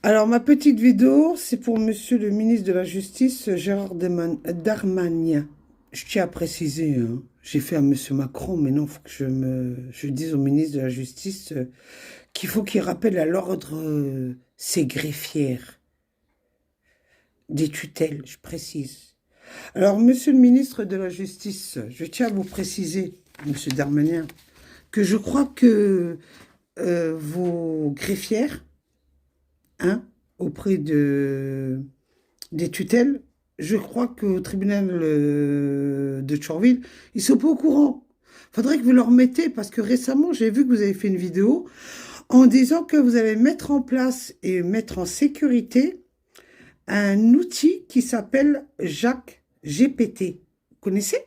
Alors, ma petite vidéo, c'est pour Monsieur le ministre de la Justice, Gérard Darmanin. Je tiens à préciser, hein, j'ai fait à Monsieur Macron, mais non, il faut que je dise au ministre de la Justice qu'il faut qu'il rappelle à l'ordre ses greffières, des tutelles, je précise. Alors, Monsieur le ministre de la Justice, je tiens à vous préciser, Monsieur Darmanin, que je crois que vos greffières, hein, auprès des tutelles, je crois qu'au tribunal de Thionville, ils sont pas au courant. Faudrait que vous leur mettez, parce que récemment, j'ai vu que vous avez fait une vidéo en disant que vous allez mettre en place et mettre en sécurité un outil qui s'appelle Jacques GPT. Vous connaissez?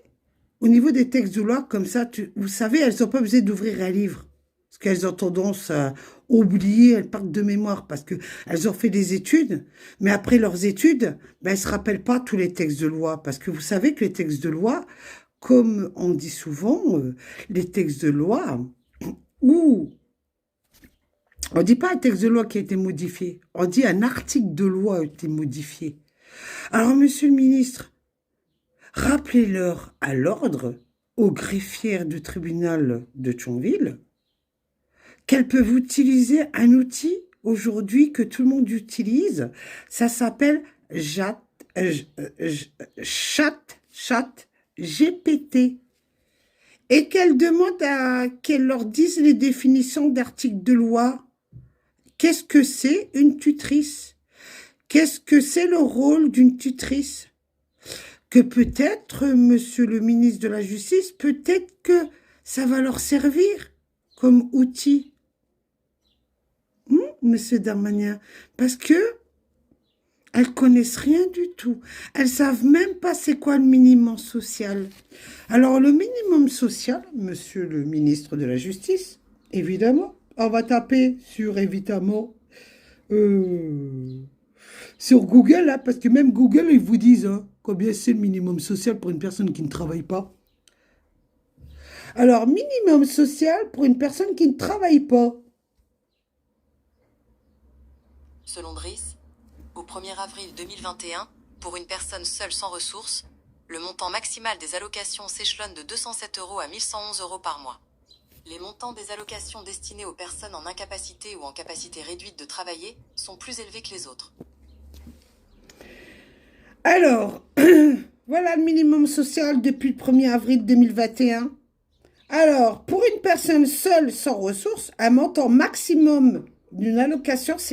Au niveau des textes de loi, comme ça, vous savez, elles n'ont pas besoin d'ouvrir un livre. Parce qu'elles ont tendance à oublier, elles partent de mémoire, parce qu'elles ont fait des études, mais après leurs études, ben, elles ne se rappellent pas tous les textes de loi. Parce que vous savez que les textes de loi, comme on dit souvent, les textes de loi, ou on ne dit pas un texte de loi qui a été modifié, on dit un article de loi a été modifié. Alors, monsieur le ministre, rappelez-leur à l'ordre, aux greffières du tribunal de Thionville, qu'elles peuvent utiliser un outil aujourd'hui que tout le monde utilise. Ça s'appelle Chat GPT. Et qu'elles demandent qu'elles leur disent les définitions d'articles de loi. Qu'est-ce que c'est une tutrice? Qu'est-ce que c'est le rôle d'une tutrice? Que peut-être, monsieur le ministre de la Justice, peut-être que ça va leur servir comme outil. Monsieur Darmanin, parce que elles connaissent rien du tout. Elles savent même pas c'est quoi le minimum social. Alors le minimum social, monsieur le ministre de la Justice, évidemment, on va taper sur évidemment sur Google, hein, parce que même Google, ils vous disent hein, combien c'est le minimum social pour une personne qui ne travaille pas. Alors, minimum social pour une personne qui ne travaille pas. Selon Driss, au 1er avril 2021, pour une personne seule sans ressources, le montant maximal des allocations s'échelonne de 207 € à 1111 € par mois. Les montants des allocations destinées aux personnes en incapacité ou en capacité réduite de travailler sont plus élevés que les autres. Alors, voilà le minimum social depuis le 1er avril 2021. Alors, pour une personne seule sans ressources, un montant maximum d'une allocation